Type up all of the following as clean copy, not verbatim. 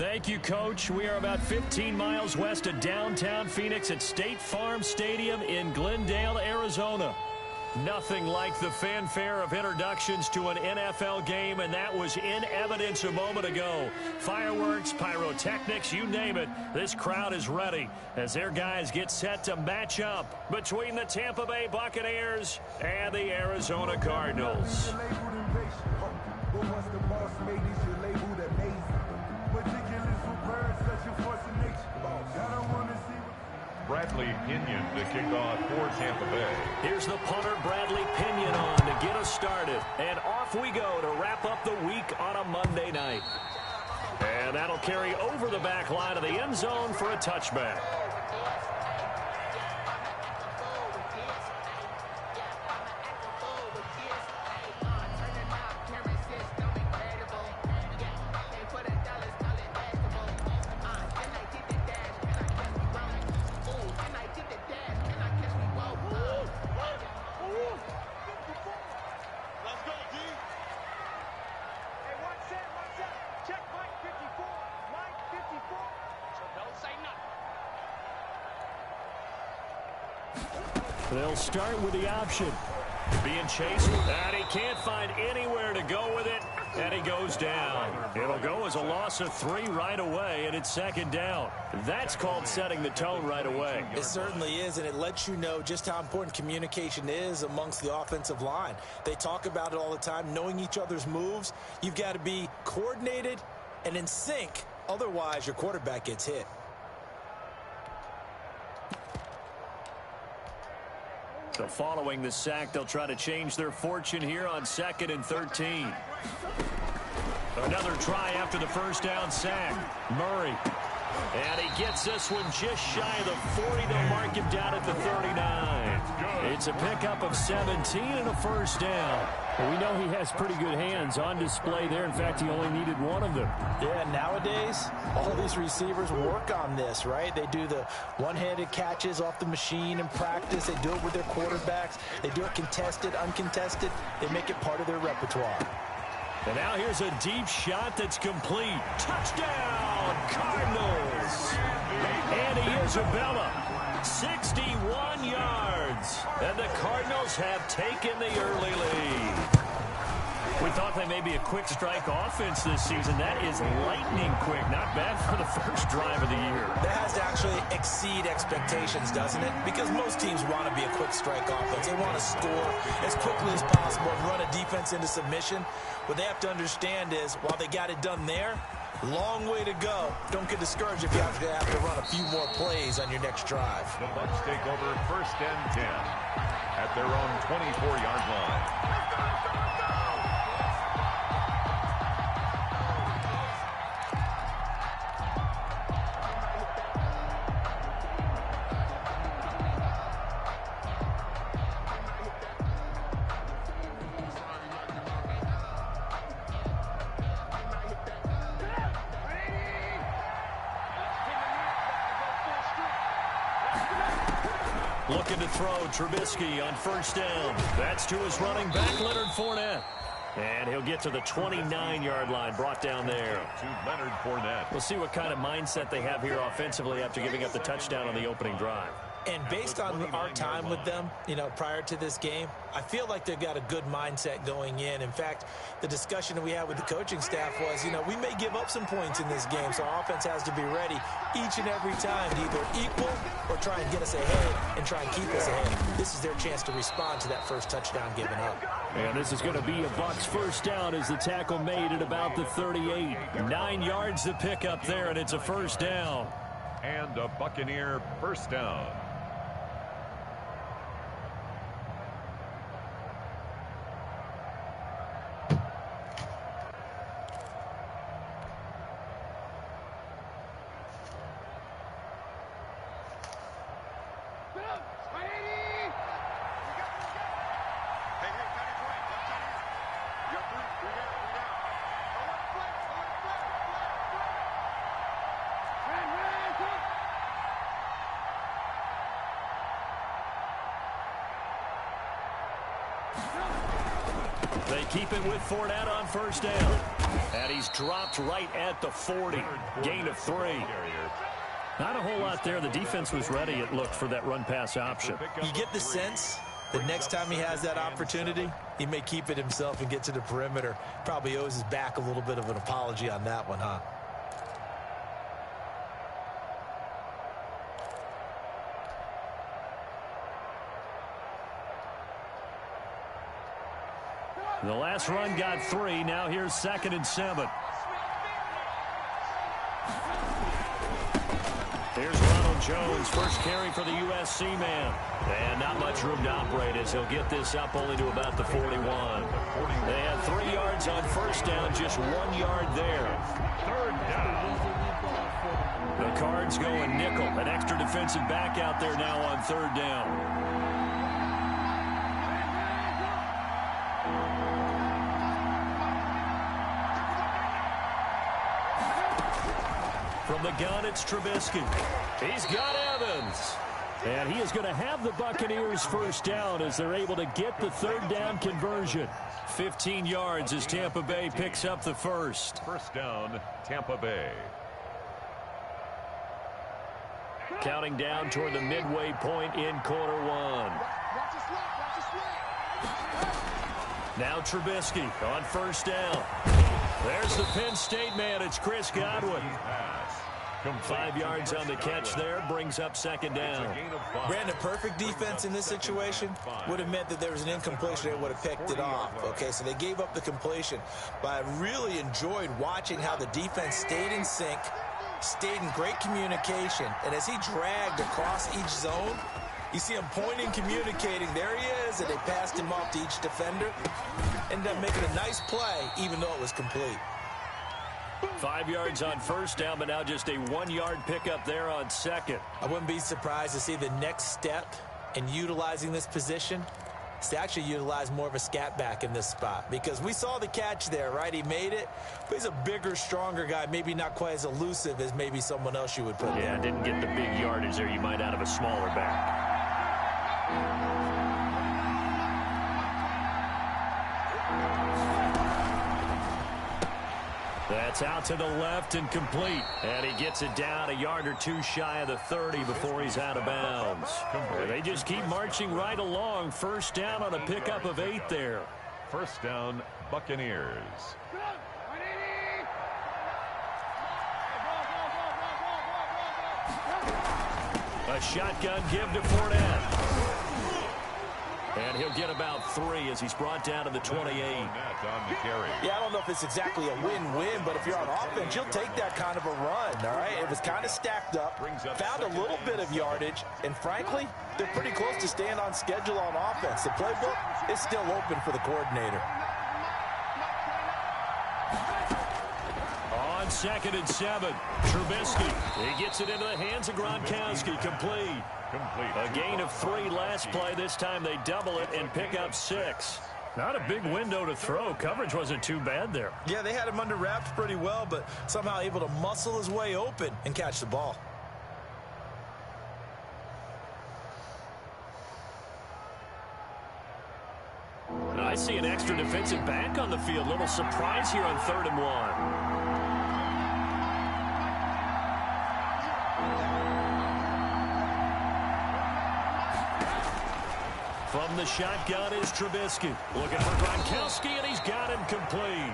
Thank you, Coach. We are about 15 miles west of downtown Phoenix at State Farm Stadium in Glendale, Arizona. Nothing like the fanfare of introductions to an NFL game, and that was in evidence a moment ago. Fireworks, pyrotechnics, you name it, this crowd is ready as their guys get set to match up between the Tampa Bay Buccaneers and the Arizona Cardinals. Bradley Pinion to kick off for Tampa Bay. Here's the punter, Bradley Pinion, on to get us started. And off we go to wrap up the week on a Monday night. And that'll carry over the back line of the end zone for a touchback. They'll start with the option. Being chased, and he can't find anywhere to go with it, and he goes down. It'll go as a loss of 3 right away, and it's second down. That's called setting the tone right away. It certainly is, and it lets you know just how important communication is amongst the offensive line. They talk about it all the time, knowing each other's moves. You've got to be coordinated and in sync. Otherwise, your quarterback gets hit. So following the sack, they'll try to change their fortune here on 2nd and 13. Another try after the first down sack. Murray. And he gets this one just shy of the 40. They'll mark him down at the 39. It's a pickup of 17 and a first down. Well, we know he has pretty good hands on display there. In fact, he only needed one of them. Yeah, nowadays, all these receivers work on this, right? They do the one-handed catches off the machine in practice. They do it with their quarterbacks. They do it contested, uncontested. They make it part of their repertoire. And now here's a deep shot that's complete. Touchdown, Cardinals. Andy Isabella, 61 yards. And the Cardinals have taken the early lead. We thought they may be a quick strike offense this season. That is lightning quick. Not bad for the first drive of the year. That has to actually exceed expectations, doesn't it? Because most teams want to be a quick strike offense. They want to score as quickly as possible and run a defense into submission. What they have to understand is, while they got it done there, long way to go. Don't get discouraged if you have to run a few more plays on your next drive. The Bucs take over 1st and 10 at their own 24-yard line. Looking to throw, Trubisky on first down. That's to his running back, Leonard Fournette. And he'll get to the 29-yard line, brought down there. To Leonard Fournette. We'll see what kind of mindset they have here offensively after giving up the touchdown on the opening drive. And based on our time with them, prior to this game, I feel like they've got a good mindset going in. In fact, the discussion that we had with the coaching staff was, we may give up some points in this game, so our offense has to be ready each and every time to either equal or try and get us ahead and try and keep us ahead. This is their chance to respond to that first touchdown given up. And this is going to be a Bucs first down as the tackle made at about the 38. 9 yards to pick up there, and it's a first down. And a Buccaneer first down. They keep it with Fournette on first down. And he's dropped right at the 40. Gain of 3. Not a whole lot there. The defense was ready, it looked, for that run-pass option. You get the sense that next time he has that opportunity, he may keep it himself and get to the perimeter. Probably owes his back a little bit of an apology on that one, huh? The last run got 3. Now here's 2nd and 7. Here's Ronald Jones, first carry for the USC man. And not much room to operate as he'll get this up only to about the 41. They had 3 yards on first down, just 1 yard there. 3rd down. The Cards going nickel. An extra defensive back out there now on 3rd down. From the gun, it's Trubisky. He's got Evans. And he is going to have the Buccaneers first down as they're able to get the 3rd down conversion. 15 yards as Tampa Bay picks up the first. First down, Tampa Bay. Counting down toward the midway point in quarter 1. Now Trubisky on first down. There's the Penn State man. It's Chris Godwin. 5 yards on the catch there. Brings up 2nd down. Brandon, perfect defense in this situation would have meant that there was an incompletion. They would have picked it off. Okay, so they gave up the completion. But I really enjoyed watching how the defense stayed in sync, stayed in great communication. And as he dragged across each zone, you see him pointing, communicating. There he is, and they passed him off to each defender. Ended up making a nice play, even though it was complete. 5 yards on first down, but now just a 1-yard pickup there on 2nd. I wouldn't be surprised to see the next step in utilizing this position is to actually utilize more of a scat back in this spot. Because we saw the catch there, right? He made it, but he's a bigger, stronger guy, maybe not quite as elusive as maybe someone else you would put Yeah, there. didn't get the big yardage there you might out of a smaller back. That's out to the left and complete. And he gets it down a yard or 2 shy of the 30 before he's out of bounds. They just keep marching right along. First down on a pickup of 8 there. First down, Buccaneers. A shotgun give to Fournette. And he'll get about 3 as he's brought down to the 28. Yeah, I don't know if it's exactly a win-win, but if you're on offense, you'll take that kind of a run, all right? It was kind of stacked up, found a little bit of yardage, and frankly, they're pretty close to staying on schedule on offense. The playbook is still open for the coordinator. On 2nd and 7, Trubisky. He gets it into the hands of Gronkowski. Complete. A gain of 3 last play. This time they double it and pick up 6. Not a big window to throw. Coverage wasn't too bad there. Yeah, they had him under wraps pretty well, but somehow able to muscle his way open and catch the ball. I see an extra defensive back on the field. Little surprise here on 3rd and 1. From the shotgun is Trubisky. Looking for Gronkowski, and he's got him complete.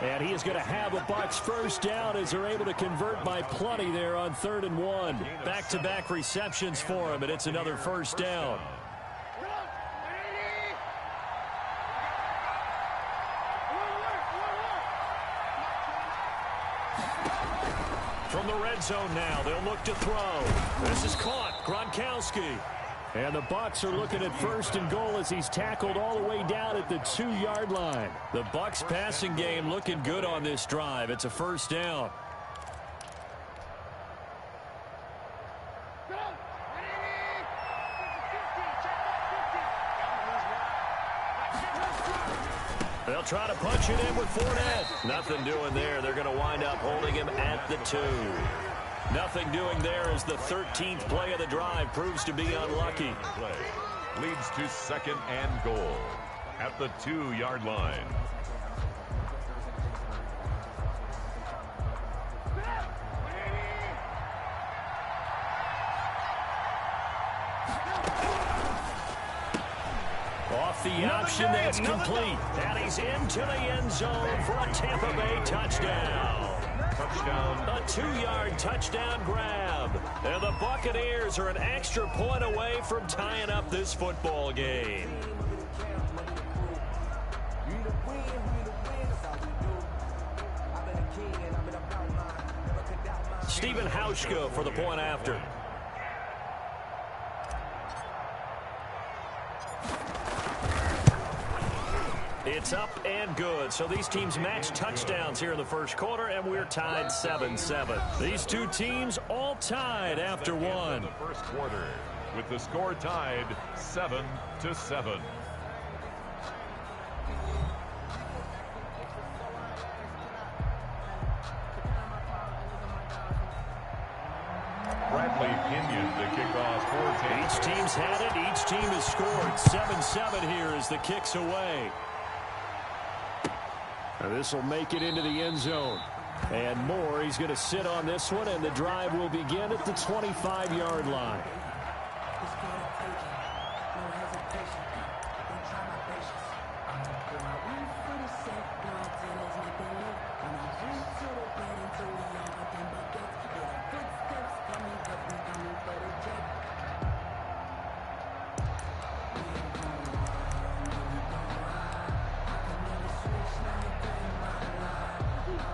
And he is going to have a Bucs first down as they're able to convert by plenty there on 3rd and 1. Back-to-back receptions for him, and it's another first down. From the red zone now, they'll look to throw. This is caught. Gronkowski. And the Bucs are looking at 1st and goal as he's tackled all the way down at the 2-yard line. The Bucs passing game looking good on this drive. It's a first down. They'll try to punch it in with Fournette. Nothing doing there. They're going to wind up holding him at the 2. Nothing doing there as the 13th play of the drive proves to be unlucky. Leads to 2nd and goal. at the 2-yard line. Off the option, that's complete. And he's into the end zone for a Tampa Bay touchdown. A 2-yard touchdown grab. And the Buccaneers are an extra point away from tying up this football game. Stephen Hauschka for the point after. It's up and good. So these teams match touchdowns here in the first quarter, and we're tied 7-7. These two teams all tied after one. The first quarter with the score tied 7-7. Bradley Pinion to kick off for Tampa. Each team's had it. Each team has scored. 7-7 here as the kick's away. This will make it into the end zone. And more, he's going to sit on this one, and the drive will begin at the 25-yard line.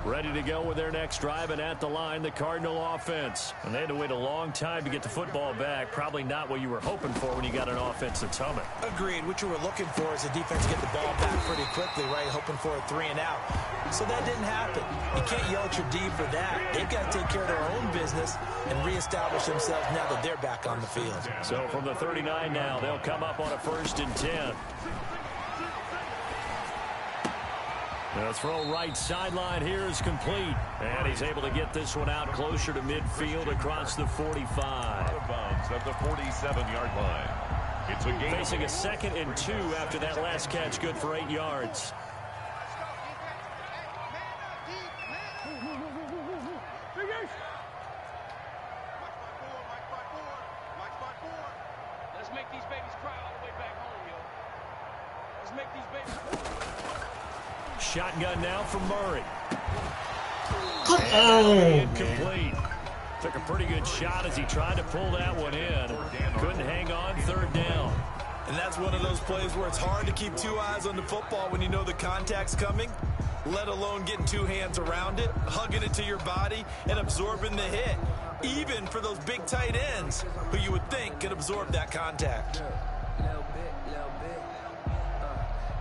Ready to go with their next drive, and at the line, the Cardinal offense. And they had to wait a long time to get the football back. Probably not what you were hoping for when you got an offense that's humming. Agreed. What you were looking for is the defense get the ball back pretty quickly, right? Hoping for a 3-and-out. So that didn't happen. You can't yell at your D for that. They've got to take care of their own business and reestablish themselves now that they're back on the field. So from the 39 now, they'll come up on a 1st and 10. The throw right sideline here is complete. And he's able to get this one out closer to midfield across the 45. Out of bounds at the 47-yard line. It's a game. Facing a 2nd and 2 after that last catch, good for 8 yards. Let's make these babies cry all the way back home, yo. Let's make these babies. Shotgun now from Murray. Incomplete. Took a pretty good shot as he tried to pull that one in. Couldn't hang on, 3rd down. And that's one of those plays where it's hard to keep 2 eyes on the football when you know the contact's coming, let alone getting 2 hands around it, hugging it to your body, and absorbing the hit. Even for those big tight ends who you would think could absorb that contact. Little bit.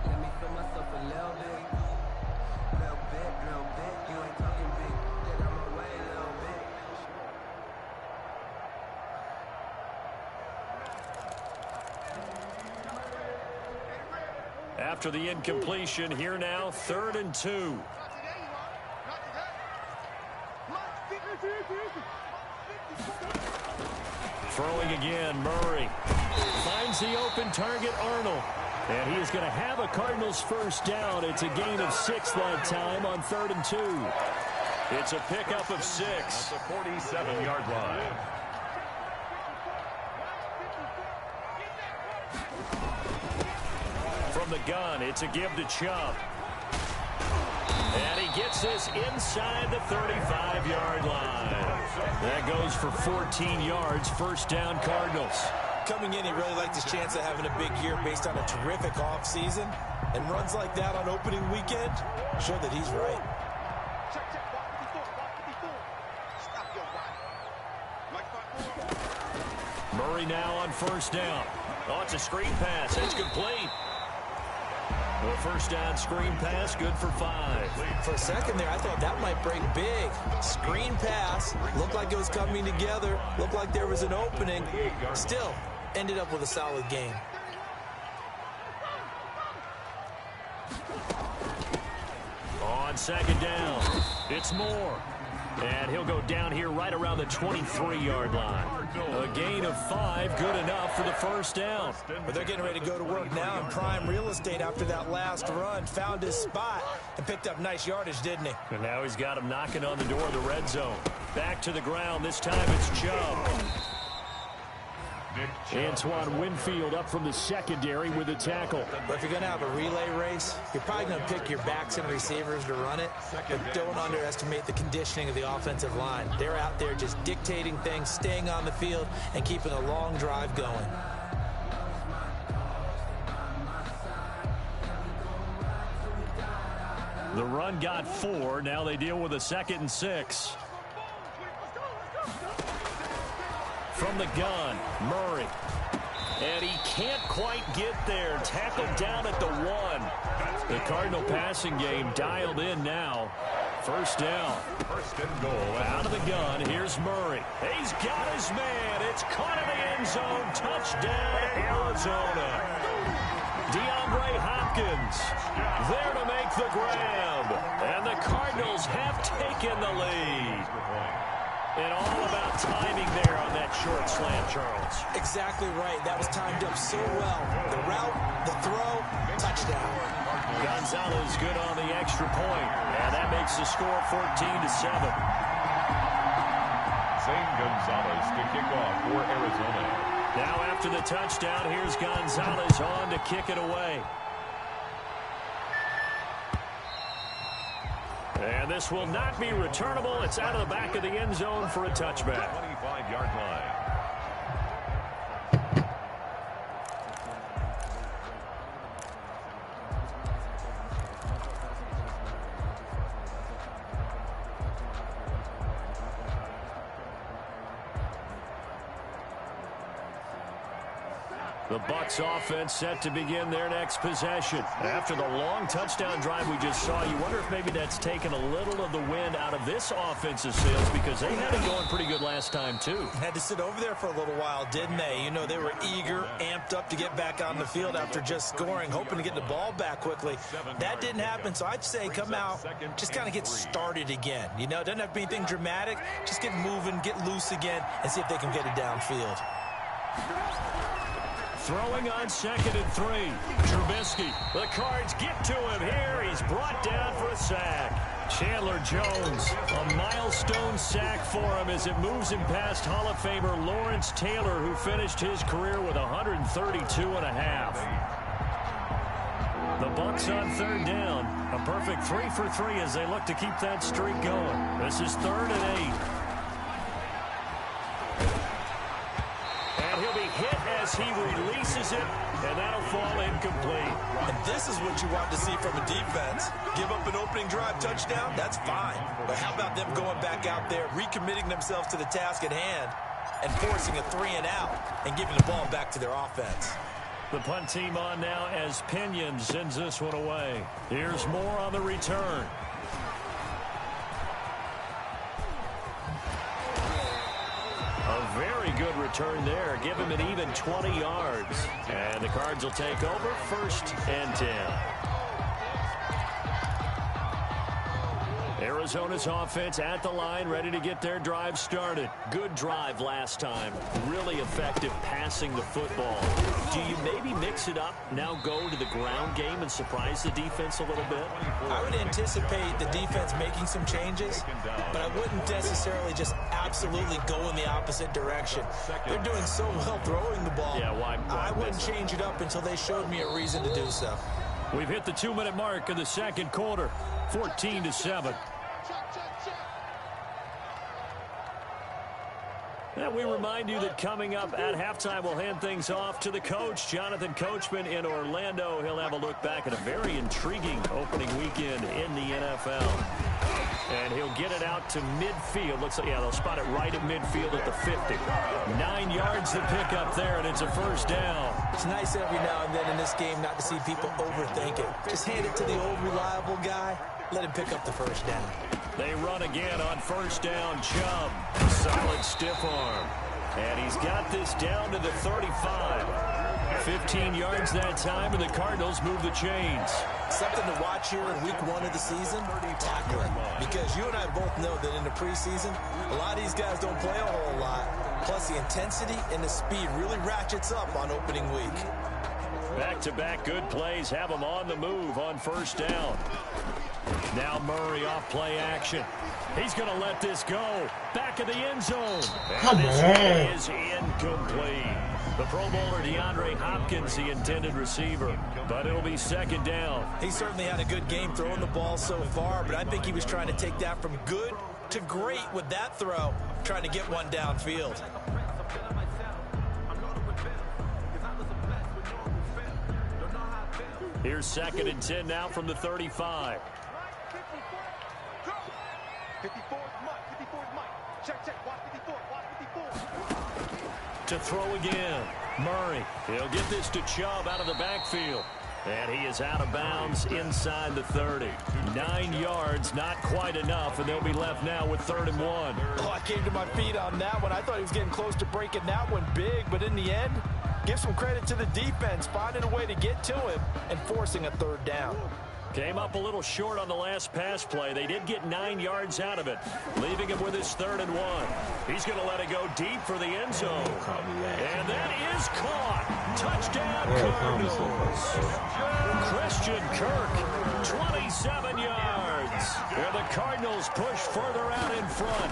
Let me feel myself a little bit. You ain't talking big. Get out my way a little bit. After the incompletion, here now, 3rd and 2. Throwing again, Murray. Finds the open target, R.N.O. And he is going to have a Cardinals 1st down. It's a gain of 6 that time on 3rd and 2. It's a pickup of 6. At the 47-yard line. From the gun, it's a give to Chubb. And he gets this inside the 35-yard line. That goes for 14 yards, 1st down Cardinals. Coming in, he really liked his chance of having a big year based on a terrific offseason. And runs like that on opening weekend show that he's right. Murray now on 1st down. Oh, it's a screen pass. It's complete. Well, 1st down screen pass, good for 5. For a second there, I thought that might break big. Screen pass, looked like it was coming together, looked like there was an opening. Still, ended up with a solid game. On 2nd down, it's Moore. And he'll go down here right around the 23-yard line. A gain of 5, good enough for the first down. But they're getting ready to go to work now in prime real estate after that last run. Found his spot and picked up nice yardage, didn't he? And now he's got him knocking on the door of the red zone. Back to the ground. This time it's Chubb. Antoine Winfield up from the secondary with a tackle. But if you're going to have a relay race, you're probably going to pick your backs and receivers to run it. But don't underestimate the conditioning of the offensive line. They're out there just dictating things, staying on the field, and keeping a long drive going. The run got 4. Now they deal with a 2nd and 6. From the gun, Murray. And he can't quite get there. Tackled down at the 1. The Cardinal passing game dialed in now. First down. First and goal. Out of the gun, here's Murray. He's got his man. It's caught in the end zone. Touchdown, Arizona. DeAndre Hopkins there to make the grab. And the Cardinals have taken the lead. And all about timing there on that short slant, Charles. Exactly right. That was timed up so well. The route, the throw, touchdown. Gonzalez good on the extra point. And that makes the score 14-7. Zane Gonzalez to kick off for Arizona. Now after the touchdown, here's Gonzalez on to kick it away. And this will not be returnable. It's out of the back of the end zone for a touchback. 25-yard line. The Bucs offense set to begin their next possession. After the long touchdown drive we just saw, you wonder if maybe that's taken a little of the wind out of this offensive sails, because they had it going pretty good last time too. Had to sit over there for a little while, didn't they? You know, they were eager, amped up to get back on the field after just scoring, hoping to get the ball back quickly. That didn't happen, so I'd say come out, just kind of get started again. You know, it doesn't have to be anything dramatic. Just get moving, get loose again, and see if they can get it downfield. Throwing on 2nd and 3. Trubisky. The Cards get to him here. He's brought down for a sack. Chandler Jones, a milestone sack for him as it moves him past Hall of Famer Lawrence Taylor, who finished his career with 132.5. The Bucs on 3rd down. A perfect 3 for 3 as they look to keep that streak going. This is 3rd and 8. And he'll be hit as he releases it, and that'll fall incomplete. And this is what you want to see from a defense. Give up an opening drive touchdown, that's fine. But how about them going back out there, recommitting themselves to the task at hand, and forcing a 3-and-out, and giving the ball back to their offense. The punt team on now as Pinion sends this one away. Here's more on the return. A very good return there. Give him an even 20 yards. And the Cards will take over 1st and 10. Arizona's offense at the line, ready to get their drive started. Good drive last time. Really effective passing the football. Do you maybe mix it up, now go to the ground game and surprise the defense a little bit? I would anticipate the defense making some changes, but I wouldn't necessarily just absolutely go in the opposite direction. They're doing so well throwing the ball. Yeah, why I wouldn't change it up until they showed me a reason to do so. We've hit the 2-minute mark of the 2nd quarter. 14-7. And we remind you that coming up at halftime, we'll hand things off to the coach, Jonathan Coachman in Orlando. He'll have a look back at a very intriguing opening weekend in the NFL. And he'll get it out to midfield. Looks like, yeah, they'll spot it right at midfield at the 50. 9 yards to pick up there, and it's a 1st down. It's nice every now and then in this game not to see people overthink it. Just hand it to the old reliable guy. Let him pick up the 1st down. They run again on 1st down. Chubb, solid stiff arm. And he's got this down to the 35. 15 yards that time, and the Cardinals move the chains. Something to watch here in week 1 of the season, tackling. Because you and I both know that in the preseason, a lot of these guys don't play a whole lot. Plus, the intensity and the speed really ratchets up on opening week. Back-to-back good plays have them on the move on first down. Now Murray off play action. He's going to let this go. Back of the end zone. And this one is incomplete. The Pro Bowler DeAndre Hopkins, the intended receiver. But it'll be second down. He certainly had a good game throwing the ball so far, but I think he was trying to take that from good to great with that throw, trying to get one downfield. Here's 2nd and 10 now from the 35. 54 Mike. Check. Watch 54. To throw again. Murray. He'll get this to Chubb out of the backfield. And he is out of bounds inside the 30. 9 yards, not quite enough, and they'll be left now with 3rd and 1. Oh, I came to my feet on that one. I thought he was getting close to breaking that one big, but in the end, give some credit to the defense, finding a way to get to him and forcing a 3rd down. Came up a little short on the last pass play. They did get 9 yards out of it, leaving him with his 3rd and 1. He's going to let it go deep for the end zone. And that is caught. Touchdown, Cardinals. Christian Kirk, 27 yards. Where the Cardinals push further out in front.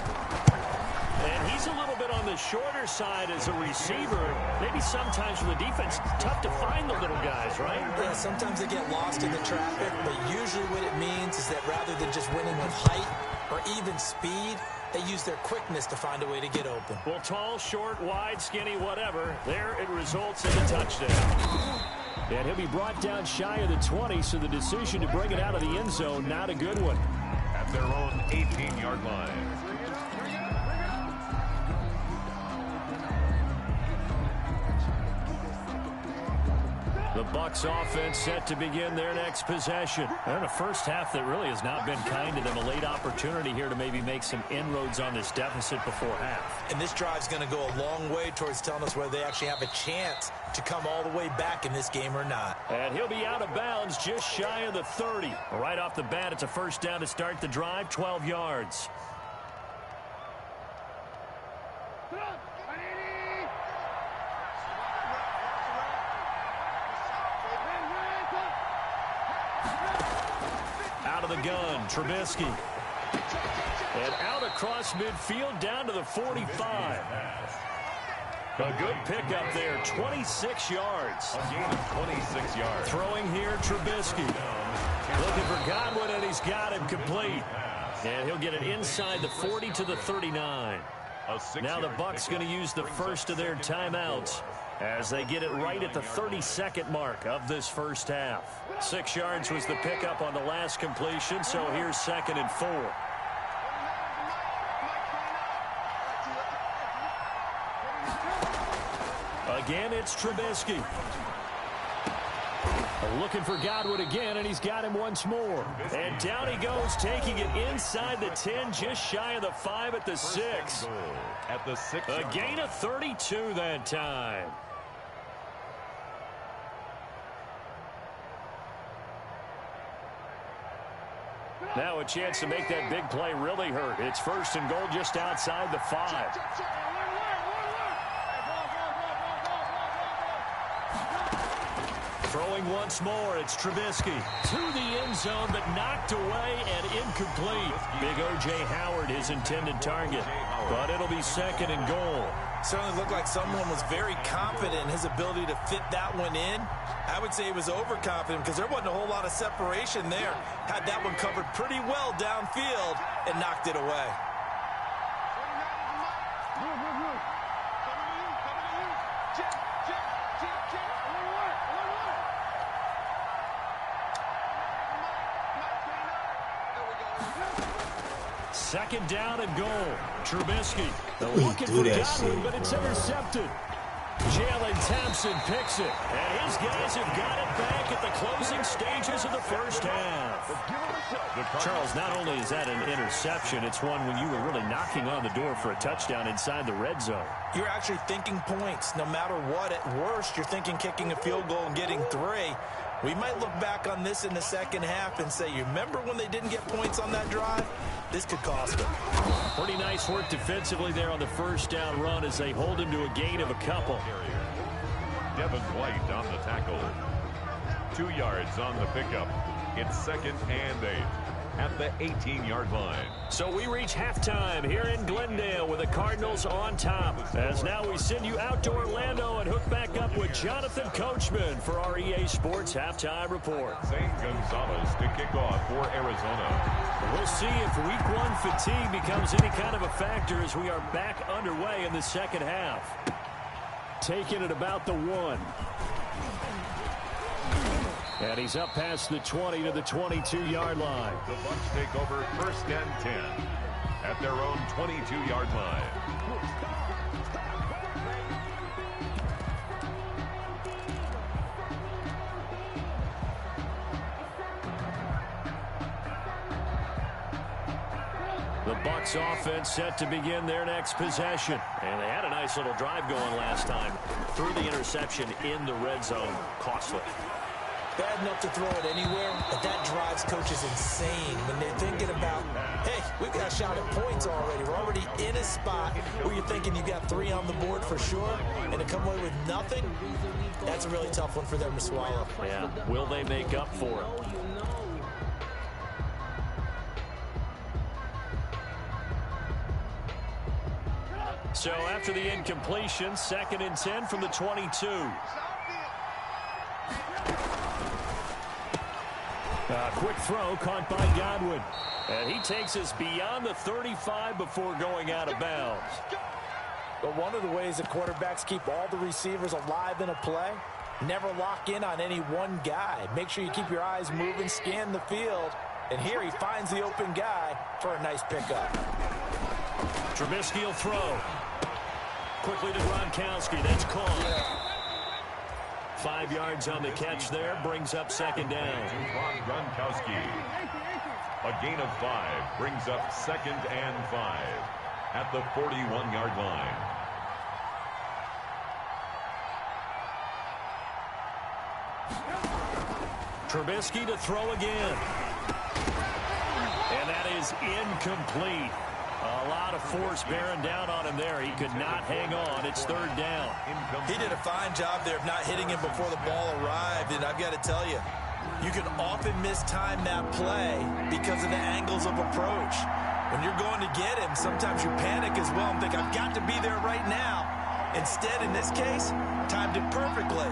And he's a little bit on the shorter side as a receiver. Maybe sometimes for the defense, tough to find the little guys, right? Yeah, sometimes they get lost in the traffic, but usually what it means is that rather than just winning with height or even speed, they use their quickness to find a way to get open. Well, tall, short, wide, skinny, whatever, there it results in a touchdown. And he'll be brought down shy of the 20, so the decision to bring it out of the end zone, not a good one. At their own 18-yard line. The Bucs offense set to begin their next possession. They're in a first half that really has not been kind to them. A late opportunity here to maybe make some inroads on this deficit before half. And this drive's going to go a long way towards telling us whether they actually have a chance to come all the way back in this game or not. And he'll be out of bounds just shy of the 30. Right off the bat, it's a first down to start the drive, 12 yards. Out of the gun, Trubisky. And out across midfield down to the 45. A good pickup there, 26 yards. A gain of 26 yards. Throwing here, Trubisky. Looking for Godwin, and he's got him complete. And he'll get it inside the 40 to the 39. Now the Bucs going to use the first of their timeouts as they get it right at the 32nd mark of this first half. 6 yards was the pickup on the last completion, so here's 2nd and 4. Again, it's Trubisky. Looking for Godwin again, and he's got him once more. And down he goes, taking it inside the 10, just shy of the 5 at the 6. At the 6. A gain of 32 that time. Now a chance to make that big play really hurt. It's 1st and goal just outside the 5. Throwing once more, it's Trubisky. To the end zone, but knocked away and incomplete. Big O.J. Howard, his intended target. But it'll be 2nd and goal. Certainly looked like someone was very confident in his ability to fit that one in. I would say he was overconfident because there wasn't a whole lot of separation there. Had that one covered pretty well downfield and knocked it away. Second down and goal. Trubisky looking for Godwin, but it's intercepted. Jalen Thompson picks it, and his guys have got it back at the closing stages of the first half. Charles, not only is that an interception, it's one when you were really knocking on the door for a touchdown inside the red zone. You're actually thinking points. No matter what, at worst, you're thinking kicking a field goal and getting 3. We might look back on this in the second half and say, you remember when they didn't get points on that drive? This could cost them. Pretty nice work defensively there on the first down run as they hold him to a gain of a couple. Devin White on the tackle. 2 yards on the pickup. It's 2nd and 8 at the 18-yard line. So we reach halftime here in Glendale with the Cardinals on top. As now we send you out to Orlando and hook back up with Jonathan Coachman for our EA Sports Halftime Report. Zane Gonzalez to kick off for Arizona. We'll see if week 1 fatigue becomes any kind of a factor as we are back underway in the second half. Taking it about the 1. And he's up past the 20 to the 22-yard line. The Bucs take over 1st and 10 at their own 22-yard line. The Bucs offense set to begin their next possession. And they had a nice little drive going last time. Threw the interception in the red zone. Costly. Bad enough to throw it anywhere, but that drives coaches insane when they're thinking about, hey, we've got a shot at points already. We're already in a spot where you're thinking you got 3 on the board for sure, and to come away with nothing, that's a really tough one for them to swallow. Yeah, will they make up for it? So after the incompletion, 2nd and 10 from the 22. Quick throw caught by Godwin. And he takes us beyond the 35 before going out of bounds. But one of the ways that quarterbacks keep all the receivers alive in a play, never lock in on any one guy. Make sure you keep your eyes moving, scan the field. And here he finds the open guy for a nice pickup. Trubisky will throw. Quickly to Gronkowski. That's caught. 5 yards on the catch there. Brings up 2nd down. Gronkowski. A gain of 5 brings up 2nd and 5 at the 41-yard line. Trubisky to throw again. And that is incomplete. A lot of force bearing down on him there. He could not hang on. It's 3rd down. He did a fine job there of not hitting him before the ball arrived. And I've got to tell you, you can often mistime that play because of the angles of approach. When you're going to get him, sometimes you panic as well and think, I've got to be there right now. Instead, in this case, timed it perfectly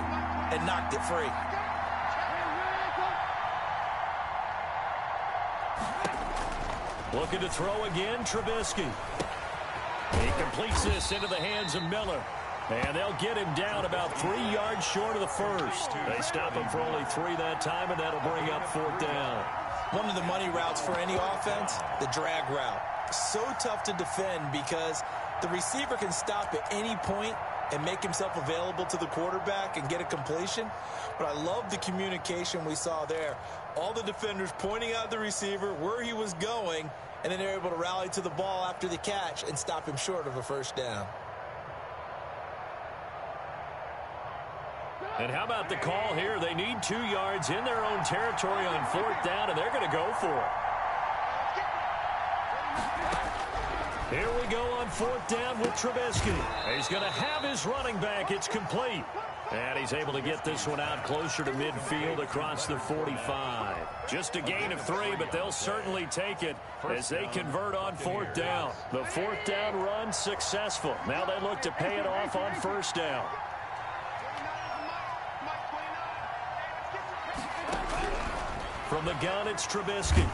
and knocked it free. Looking to throw again, Trubisky. He completes this into the hands of Miller. And they'll get him down about 3 yards short of the first. They stop him for only 3 that time, and that'll bring up 4th down. One of the money routes for any offense, the drag route. So tough to defend because the receiver can stop at any point and make himself available to the quarterback and get a completion. But I love the communication we saw there. All the defenders pointing out the receiver, where he was going, and then they're able to rally to the ball after the catch and stop him short of a 1st down. And how about the call here? They need 2 yards in their own territory on 4th down, and they're going to go for it. Here we go on 4th down with Trubisky. He's going to have his running back. It's complete. And he's able to get this one out closer to midfield across the 45. Just a gain of 3, but they'll certainly take it as they convert on 4th down. The 4th down run successful. Now they look to pay it off on 1st down. From the gun, it's Trubisky.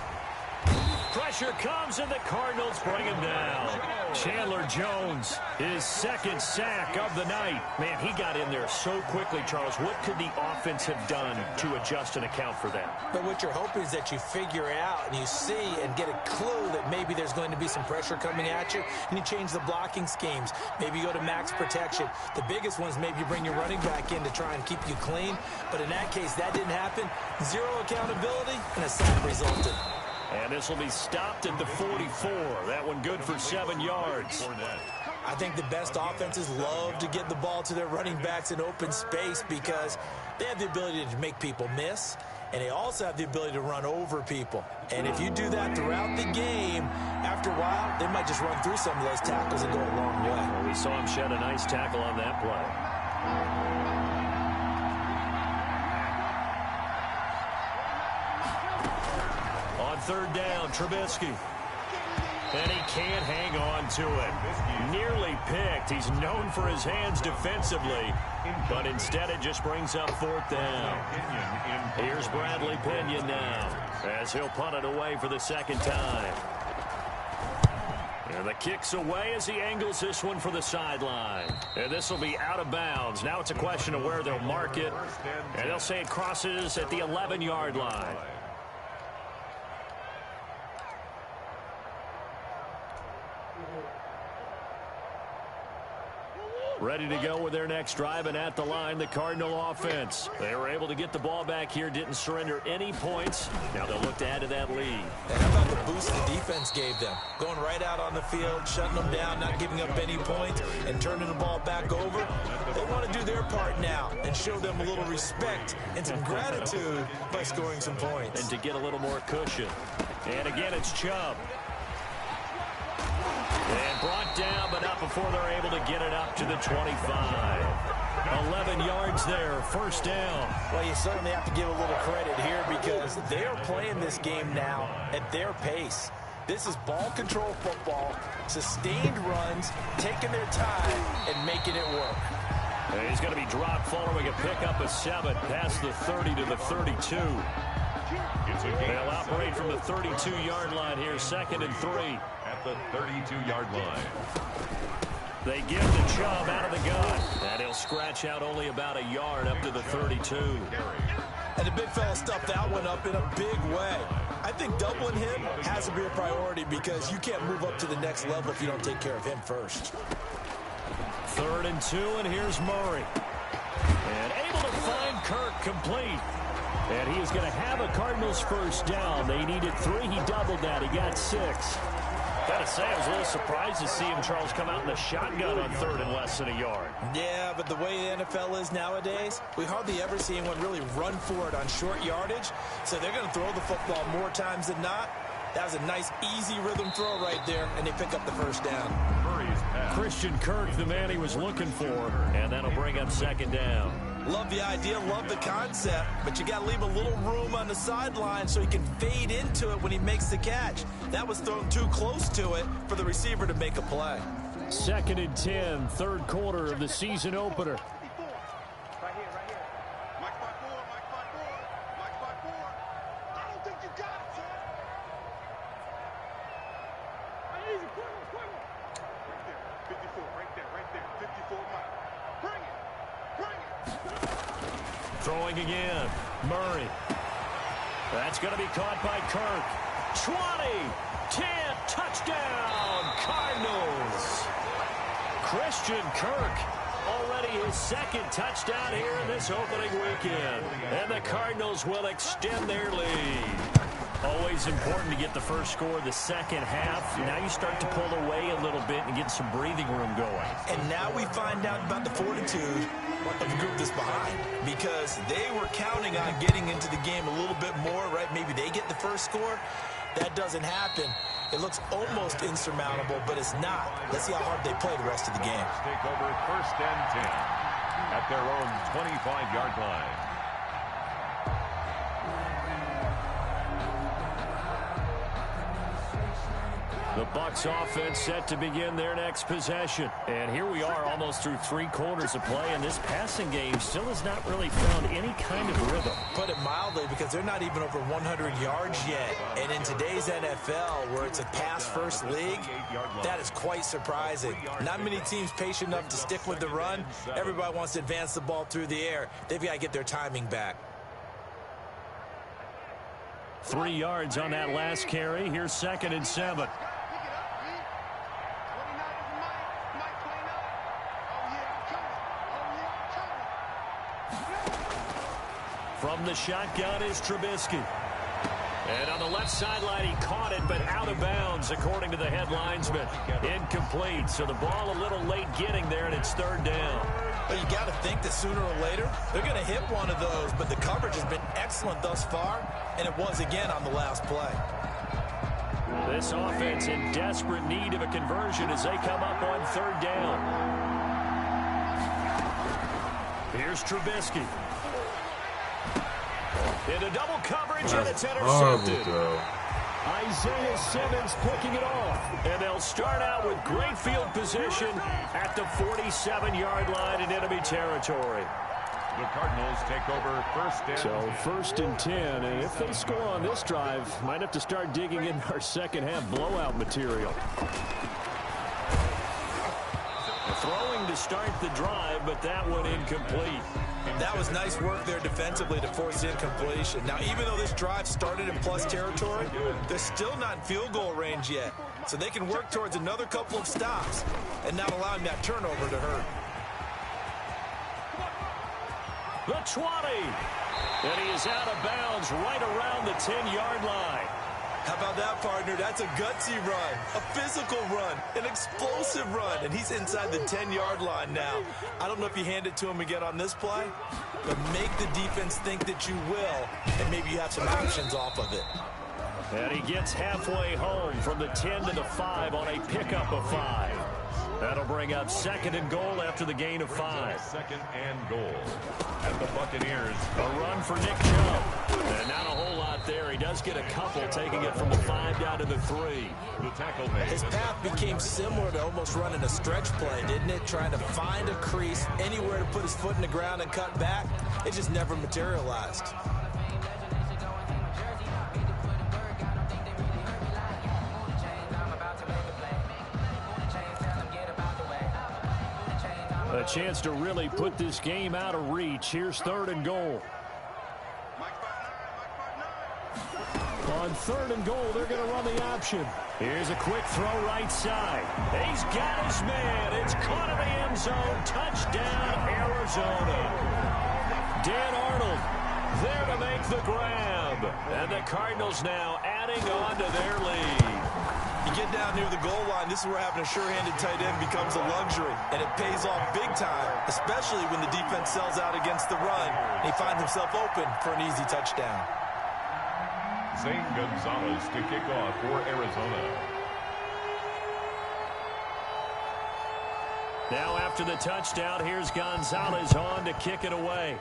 Pressure comes, and the Cardinals bring him down. Chandler Jones, his second sack of the night. Man, he got in there so quickly, Charles. What could the offense have done to adjust and account for that? But what you're hoping is that you figure out and you see and get a clue that maybe there's going to be some pressure coming at you, and you change the blocking schemes. Maybe you go to max protection. The biggest one is maybe you bring your running back in to try and keep you clean. But in that case, that didn't happen. Zero accountability, and a sack resulted. And this will be stopped at the 44. That one good for 7 yards. I think the best offenses love to get the ball to their running backs in open space because they have the ability to make people miss, and they also have the ability to run over people. And if you do that throughout the game, after a while, they might just run through some of those tackles and go a long way. Well, we saw him shed a nice tackle on that play. On third down, Trubisky. And he can't hang on to it. Nearly picked. He's known for his hands defensively, but instead it just brings up fourth down. Here's Bradley Pinion now, as he'll punt it away for the second time. And the kick's away as he angles this one for the sideline. And this will be out of bounds. Now it's a question of where they'll mark it. And they'll say it crosses at the 11-yard line. Ready to go with their next drive, and at the line, the Cardinal offense. They were able to get the ball back here, didn't surrender any points. Now they'll look to add to that lead. And how about the boost the defense gave them? Going right out on the field, shutting them down, not giving up any points, and turning the ball back over. They want to do their part now and show them a little respect and some gratitude by scoring some points. And to get a little more cushion. And again, it's Chubb. And brought down, but not before they're able to get it up to the 25. 11 yards there, first down. Well, you certainly have to give a little credit here because they are playing this game now at their pace. This is ball control football, sustained runs, taking their time, and making it work. And he's going to be dropped following a pickup of 7 past the 30 to the 32. They'll operate from the 32-yard line here, 2nd and 3. At the 32-yard line. They give to Chubb out of the gun. And he'll scratch out only about a yard up to the 32. And the big fella stuffed that one up in a big way. I think doubling him has to be a priority because you can't move up to the next level if you don't take care of him first. 3rd and 2, and here's Murray. And able to find Kirk complete. And he is going to have a Cardinals first down. They needed 3. He doubled that. He got 6. Gotta say, I was a little surprised to see him, Charles, come out in the shotgun on 3rd and less than a yard. Yeah, but the way the NFL is nowadays, we hardly ever see anyone really run for it on short yardage. So they're going to throw the football more times than not. That was a nice, easy rhythm throw right there, and they pick up the first down. Christian Kirk, the man he was looking for, and that'll bring up 2nd down. Love the idea, love the concept, but you got to leave a little room on the sideline so he can fade into it when he makes the catch. That was thrown too close to it for the receiver to make a play. 2nd and 10, 3rd quarter of the season opener. Right here. Mike 5-4. I don't think you got it, son. Easy, quick. Right there, 54, right there. 54 mile. Bring it. Throwing again, Murray. That's going to be caught by Kirk. 20, 10, touchdown, Cardinals. Christian Kirk, already his 2nd touchdown here in this opening weekend. And the Cardinals will extend their lead. Always important to get the first score the second half. Now you start to pull away a little bit and get some breathing room going. And now we find out about the fortitude of the group that's behind because they were counting on getting into the game a little bit more, right? Maybe they get the first score. That doesn't happen. It looks almost insurmountable, but it's not. Let's see how hard they play the rest of the game. Take over 1st and 10 at their own 25-yard line. The Bucs offense set to begin their next possession. And here we are almost through 3 quarters of play, and this passing game still has not really found any kind of rhythm. Put it mildly, because they're not even over 100 yards yet. And in today's NFL, where it's a pass-first league, that is quite surprising. Not many teams patient enough to stick with the run. Everybody wants to advance the ball through the air. They've got to get their timing back. 3 yards on that last carry. Here's 2nd and 7. From the shotgun is Trubisky. And on the left sideline, he caught it, but out of bounds, according to the head linesman. Incomplete, so the ball a little late getting there, and it's 3rd down. But you got to think that sooner or later, they're going to hit one of those, but the coverage has been excellent thus far, and it was again on the last play. This offense in desperate need of a conversion as they come up on 3rd down. Here's Trubisky. Into double coverage, and it's intercepted. Isaiah Simmons picking it off. And they'll start out with great field position at the 47-yard line in enemy territory. The Cardinals take over 1st and 10. So 1st and 10, and if they score on this drive, might have to start digging in our second-half blowout material. Throwing to start the drive, but that one incomplete. That was nice work there defensively to force incompletion. Now, even though this drive started in plus territory, they're still not in field goal range yet. So they can work towards another couple of stops and not allowing that turnover to hurt. The 20. And he is out of bounds right around the 10-yard line. How about that, partner? That's a gutsy run, a physical run, an explosive run, and he's inside the 10-yard line now. I don't know if you hand it to him again on this play, but make the defense think that you will, and maybe you have some options off of it. And he gets halfway home from the 10 to the 5 on a pickup of 5. That'll bring up 2nd and goal after the gain of 5. 2nd and goal. At the Buccaneers. A run for Nick Chubb. And not a whole lot there. He does get a couple, taking it from the 5 down to the 3. The tackle made. His path became similar to almost running a stretch play, didn't it? Trying to find a crease, anywhere to put his foot in the ground and cut back. It just never materialized. A chance to really put this game out of reach. Here's 3rd and goal. On 3rd and goal, they're going to run the option. Here's a quick throw right side. He's got his man. It's caught in the end zone. Touchdown, Arizona. Dan Arnold there to make the grab. And the Cardinals now adding on to their lead. You get down near the goal line, this is where having a sure-handed tight end becomes a luxury, and it pays off big time, especially when the defense sells out against the run, and he finds himself open for an easy touchdown. Zane Gonzalez to kick off for Arizona. Now after the touchdown, here's Gonzalez on to kick it away.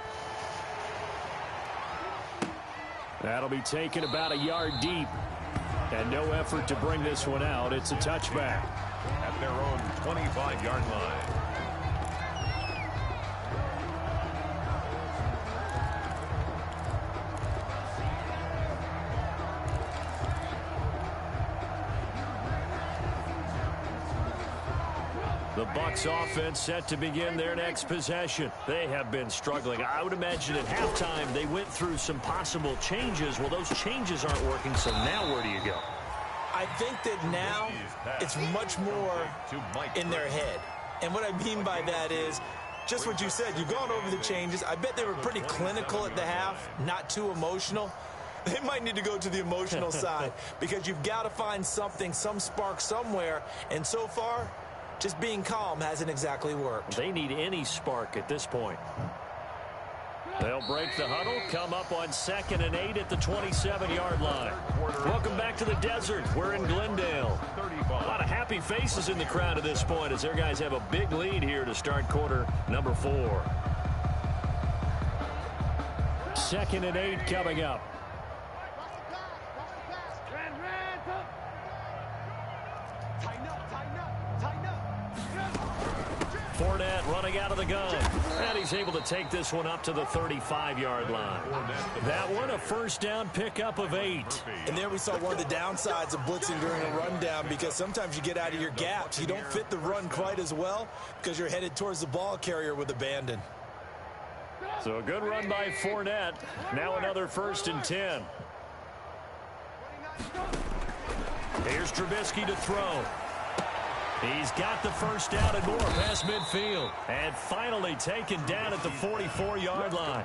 That'll be taken about a yard deep. And no effort to bring this one out. It's a touchback. At their own 25-yard line. The Bucs offense set to begin their next possession. They have been struggling. I would imagine at halftime they went through some possible changes. Well, those changes aren't working, so now where do you go? I think that now it's much more in their head. And what I mean by that is just what you said. You've gone over the changes. I bet they were pretty clinical at the half, not too emotional. They might need to go to the emotional side because you've got to find something, some spark somewhere. And so far, just being calm hasn't exactly worked. They need any spark at this point. They'll break the huddle, come up on 2nd and 8 at the 27-yard line. Welcome back to the desert. We're in Glendale. A lot of happy faces in the crowd at this point as their guys have a big lead here to start quarter number 4. 2nd and 8 coming up. running out of the gun. And he's able to take this one up to the 35-yard line. That one, a first down pickup of 8. And there we saw one of the downsides of blitzing during a rundown, because sometimes you get out of your gaps. You don't fit the run quite as well because you're headed towards the ball carrier with abandon. So a good run by Fournette. Now another 1st and 10. Here's Trubisky to throw. He's got the first down and more past midfield. And finally taken down at the 44-yard line.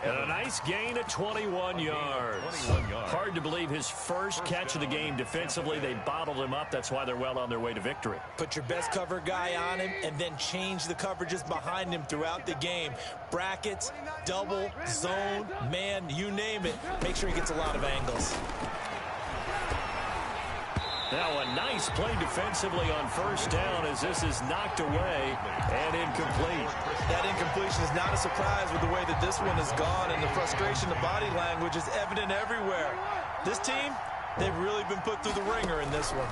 And a nice gain at 21 yards. Hard to believe his first catch of the game defensively. They bottled him up. That's why they're well on their way to victory. Put your best cover guy on him and then change the coverages behind him throughout the game. Brackets, double, zone, man, you name it. Make sure he gets a lot of angles. Now a nice play defensively on first down as this is knocked away and incomplete. That incompletion is not a surprise with the way that this one has gone, and the frustration, the body language is evident everywhere. This team, they've really been put through the ringer in this one.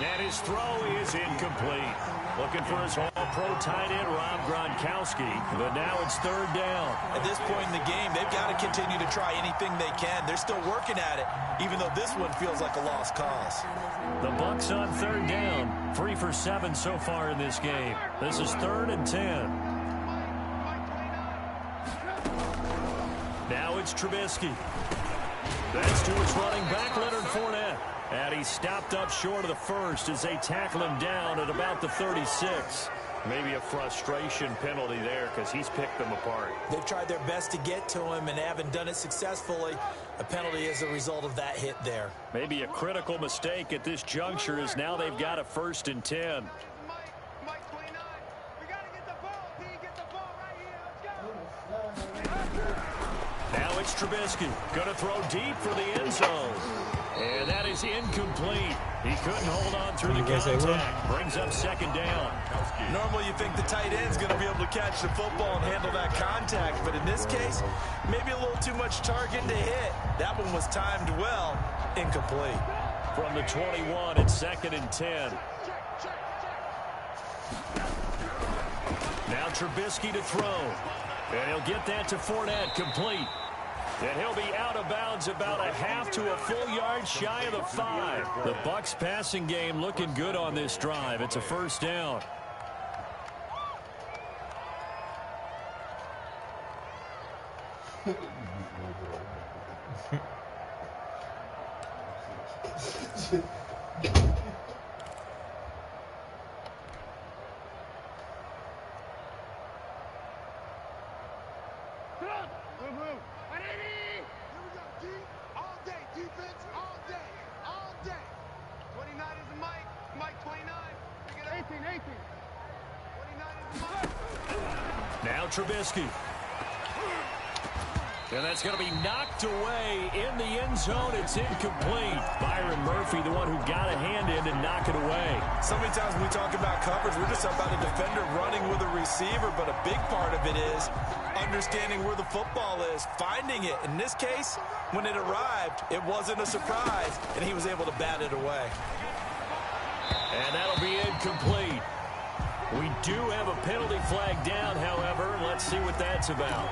And his throw is incomplete. Looking for his all-pro tight end, Rob Gronkowski. But now it's 3rd down. At this point in the game, they've got to continue to try anything they can. They're still working at it, even though this one feels like a lost cause. The Bucs on 3rd down. 3 for 7 so far in this game. This is 3rd and 10. Now it's Trubisky. That's to his running back, Leonard Fournette. And he stopped up short of the first as they tackle him down at about the 36. Maybe a frustration penalty there because he's picked them apart. They've tried their best to get to him and haven't done it successfully. A penalty is a result of that hit there. Maybe a critical mistake at this juncture is now they've got a 1st and 10. Now it's Trubisky. Going to throw deep for the end zone. And that is incomplete. He couldn't hold on through the contact. Brings up 2nd down. Normally you think the tight end's going to be able to catch the football and handle that contact, but in this case, maybe a little too much target to hit. That one was timed well. Incomplete. From the 21, it's 2nd and 10. Now Trubisky to throw. And he'll get that to Fournette, complete. And he'll be out of bounds about a half to a full yard shy of the 5. The Bucs passing game looking good on this drive. It's a 1st down. Now Trubisky. And that's going to be knocked away in the end zone. It's incomplete. Byron Murphy, the one who got a hand in to knock it away. So many times when we talk about coverage, we're just about a defender running with a receiver, but a big part of it is understanding where the football is, finding it. In this case, when it arrived, it wasn't a surprise, and he was able to bat it away. And that'll be incomplete. We do have a penalty flag down, however. Let's see what that's about.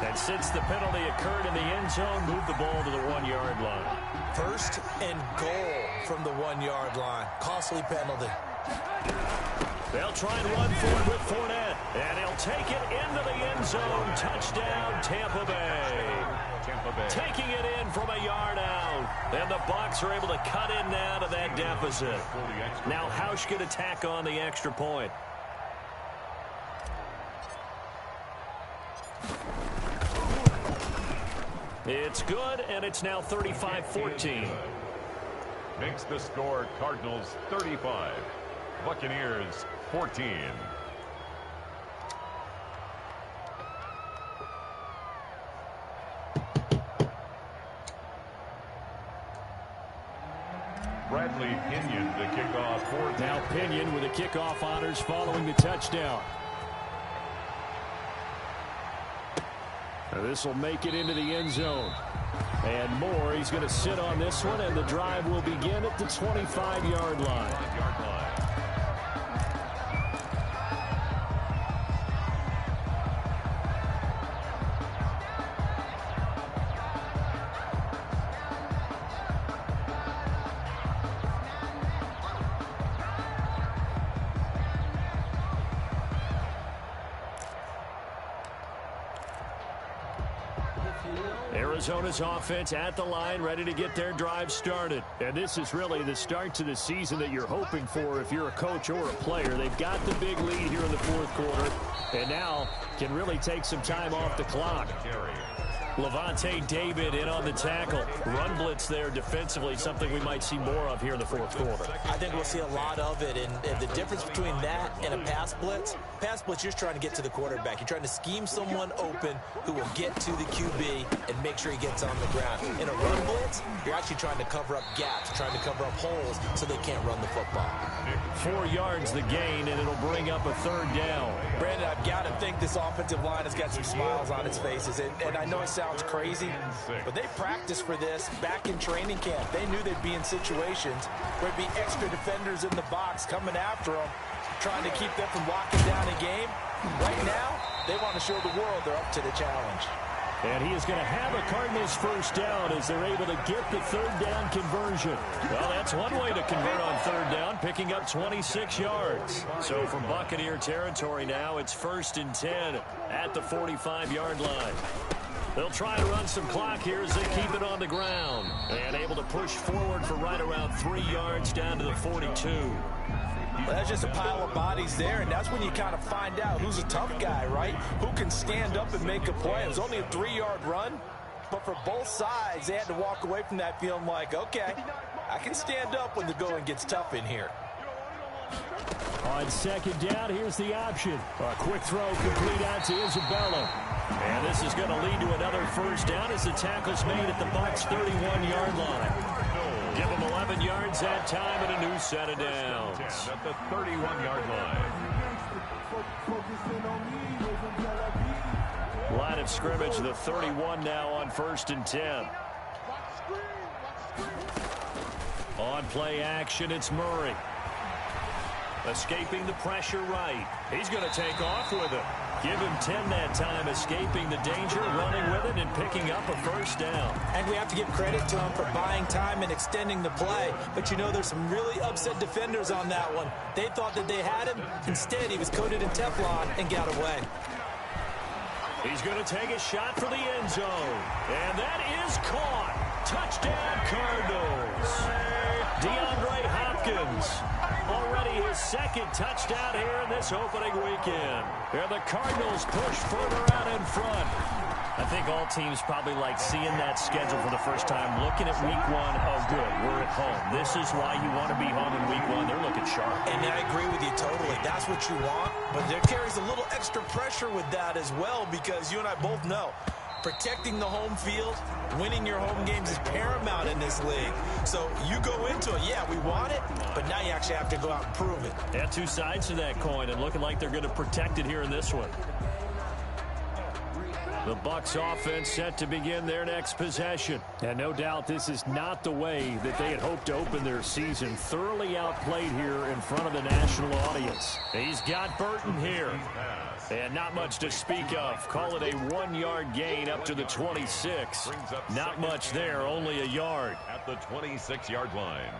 And since the penalty occurred in the end zone, move the ball to the 1-yard line. 1st and goal from the 1-yard line. Costly penalty. They'll try and run for it with Fournette. And he'll take it into the end zone. Touchdown, Tampa Bay. Taking it in from a yard out. And the Bucs are able to cut in now to that deficit. Now Hausch can attack on the extra point. It's good, and it's now 35-14. Makes the score Cardinals 35, Buccaneers 14. Bradley Pinion to kick off for now Pinion with the kickoff honors following the touchdown. This will make it into the end zone. And more, he's going to sit on this one, and the drive will begin at the 25-yard line. Arizona's offense at the line, ready to get their drive started. And this is really the start to the season that you're hoping for if you're a coach or a player. They've got the big lead here in the fourth quarter, and now can really take some time off the clock. Levante David in on the tackle. Run blitz there defensively, something we might see more of here in the fourth quarter. I think we'll see a lot of it, and the difference between that and a pass blitz, you're trying to get to the quarterback. You're trying to scheme someone open who will get to the QB and make sure he gets on the ground. In a run blitz, you're actually trying to cover up gaps, trying to cover up holes so they can't run the football. 4 yards the gain, and it'll bring up a third down. Brandon, I've got to think this offensive line has got some smiles on its faces, and I know it sounds crazy, but they practiced for this back in training camp. They knew they'd be in situations where there'd be extra defenders in the box coming after them, trying to keep them from locking down a game. Right now, they want to show the world they're up to the challenge. And he is going to have a Cardinals first down as they're able to get the third down conversion. Well, that's one way to convert on third down, picking up 26 yards. So from Buccaneer territory now, it's 1st and 10 at the 45-yard line. They'll try to run some clock here as they keep it on the ground. And able to push forward for right around 3 yards down to the 42. Well, that's just a pile of bodies there, and that's when you kind of find out who's a tough guy, right? Who can stand up and make a play. It was only a 3-yard run, but for both sides, they had to walk away from that feeling like, okay, I can stand up when the going gets tough in here. On second down, here's the option. A quick throw complete out to Isabella. And this is going to lead to another first down as the tackle's made at the Bucs' 31-yard line. Give them 11 yards that time and a new set of downs. At the 31-yard line. Line of scrimmage, the 31 now on 1st and 10. On play action, it's Murray. Escaping the pressure right. He's going to take off with it. Give him 10 that time, escaping the danger, running with it, and picking up a first down. And we have to give credit to him for buying time and extending the play. But, you know, there's some really upset defenders on that one. They thought that they had him. Instead, he was coated in Teflon and got away. He's going to take a shot for the end zone. And that is caught. Touchdown, Cardinals. DeAndre Hopkins. Already his second touchdown here in this opening weekend. And the Cardinals push further out in front. I think all teams probably like seeing that schedule for the first time, looking at week 1. Oh, good, we're at home. This is why you want to be home in week 1. They're looking sharp. And I agree with you totally. That's what you want. But there carries a little extra pressure with that as well, because you and I both know protecting the home field, winning your home games is paramount in this league. So you go into it, yeah, we want it, but now you actually have to go out and prove it. Yeah, 2 sides to that coin, and looking like they're going to protect it here in this one. The Bucs offense set to begin their next possession. And no doubt this is not the way that they had hoped to open their season. Thoroughly outplayed here in front of the national audience. He's got Burton here. And not much to speak of. Call it a 1-yard gain up to the 26. Not much there, only a yard. At the 26-yard line.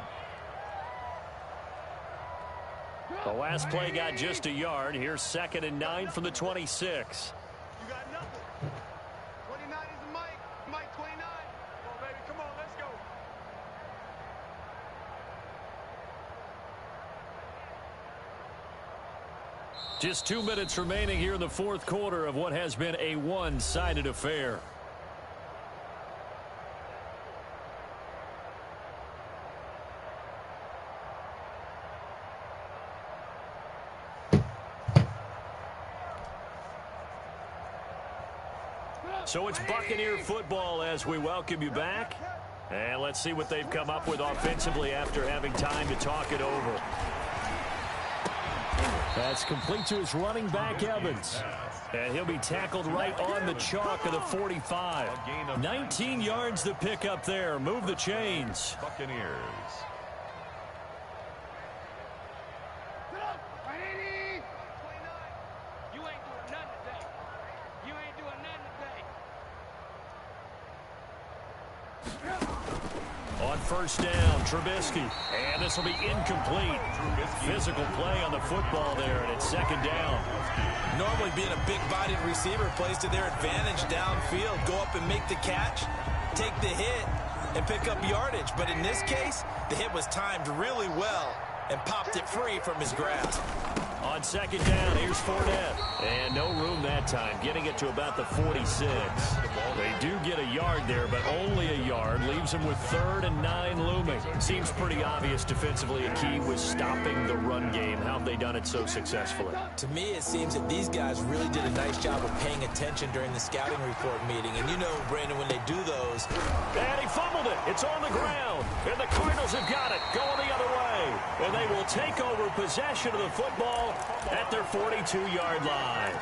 The last play got just a yard. Here's 2nd and 9 from the 26. You got nothing. 29 is the Mike. Mike 29. Come on, baby. Come on, let's go. Just 2 minutes remaining here in the fourth quarter of what has been a one-sided affair. So it's Buccaneer football as we welcome you back. And let's see what they've come up with offensively after having time to talk it over. That's complete to his running back, Evans. And he'll be tackled right on the chalk of the 45. 19 yards to pick up there. Move the chains. Buccaneers. You ain't doing nothing today. You ain't doing nothing today. On first down. Trubisky. And this will be incomplete. Physical play on the football there, and it's second down. Normally being a big-bodied receiver plays to their advantage downfield. Go up and make the catch, take the hit, and pick up yardage. But in this case, the hit was timed really well and popped it free from his grasp. On second down, here's Fournette. And no room that time, getting it to about the 46. They do get a yard there, but only a yard. Leaves them with 3rd and 9 looming. Seems pretty obvious defensively a key was stopping the run game. How have they done it so successfully? To me, it seems that these guys really did a nice job of paying attention during the scouting report meeting. And you know, Brandon, when they do those... And he fumbled it. It's on the ground. And the Cardinals have got it going the other way. And they will take over possession of the football at their 42-yard line.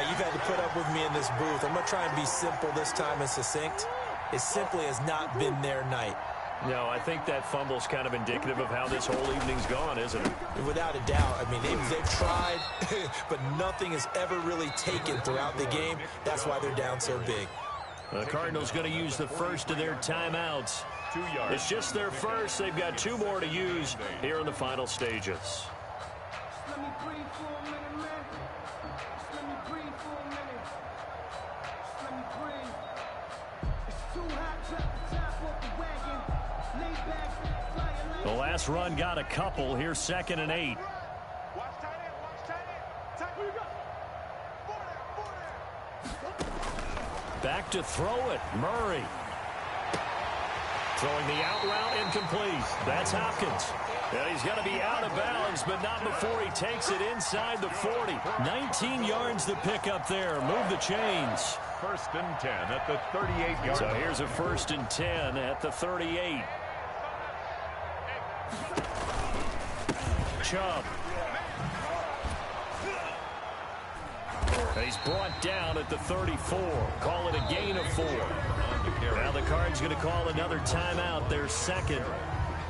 You've had to put up with me in this booth. I'm going to try and be simple this time and succinct. It simply has not been their night. No, I think that fumble's kind of indicative of how this whole evening's gone, isn't it? Without a doubt. I mean, they've tried, but nothing is ever really taken throughout the game. That's why they're down so big. The Cardinals going to use the first of their timeouts. 2 yards. It's just their first. They've got 2 more to use here in the final stages. Let me breathe for a minute, man. Let me breathe for a minute. Let me breathe. It's too hot to the top of the wagon. Lay back, flying like... The last run got a couple. Here's 2nd and 8. Watch tight end. Watch tight end. Tight, who you got? Four there. Back to throw it. Murray. Throwing the out route incomplete. That's Hopkins. And he's going to be out of bounds, but not before he takes it inside the 40. 19 yards to pick up there. Move the chains. 1st and 10 at the 38-yard So line. here's a 1st and 10 at the 38. Chubb. He's brought down at the 34. Call it a gain of 4. Now the Cards going to call another timeout, their second.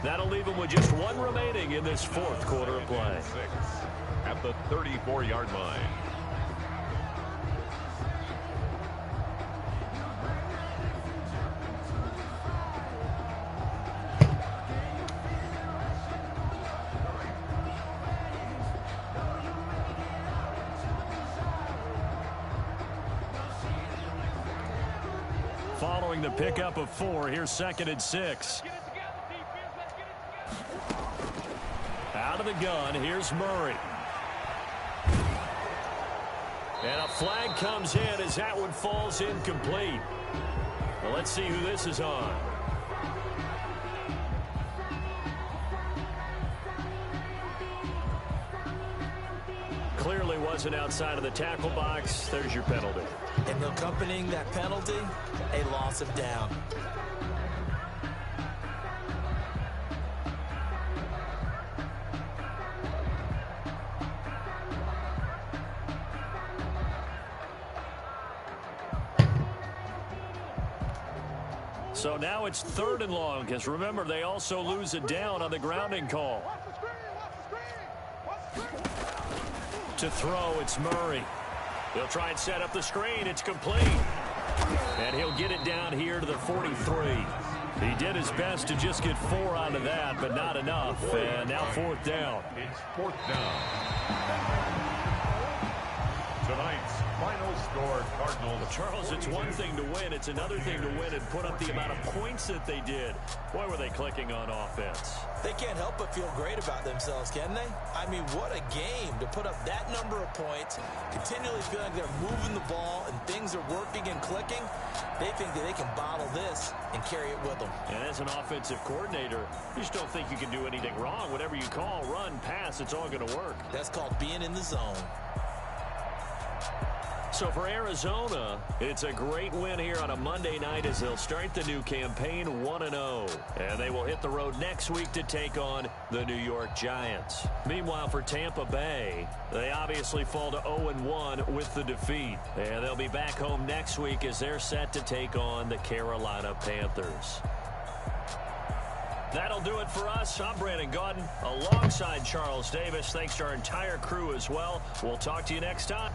That'll leave them with just 1 remaining in this 4th quarter of play. 6 at the 34-yard line. Following the pickup of 4, here's 2nd and 6. Out of the gun, here's Murray. And a flag comes in as that one falls incomplete. Well, let's see who this is on. Clearly wasn't outside of the tackle box. There's your penalty. And accompanying that penalty, a loss of down. So now it's 3rd and long, because remember, they also lose a down on the grounding call. To throw, it's Murray. He'll try and set up the screen. It's complete. And he'll get it down here to the 43. He did his best to just get 4 out of that, but not enough. And now 4th down. It's 4th down. Tonight's final score, Cardinals. Charles, it's one thing to win. It's another thing to win and put up the amount of points that they did. Boy, were they clicking on offense. They can't help but feel great about themselves, can they? I mean, what a game to put up that number of points, continually feeling like they're moving the ball and things are working and clicking. They think that they can bottle this and carry it with them. And as an offensive coordinator, you just don't think you can do anything wrong. Whatever you call, run, pass, it's all going to work. That's called being in the zone. So for Arizona, it's a great win here on a Monday night as they'll start the new campaign 1-0. And they will hit the road next week to take on the New York Giants. Meanwhile, for Tampa Bay, they obviously fall to 0-1 with the defeat. And they'll be back home next week as they're set to take on the Carolina Panthers. That'll do it for us. I'm Brandon Gaudin alongside Charles Davis. Thanks to our entire crew as well. We'll talk to you next time.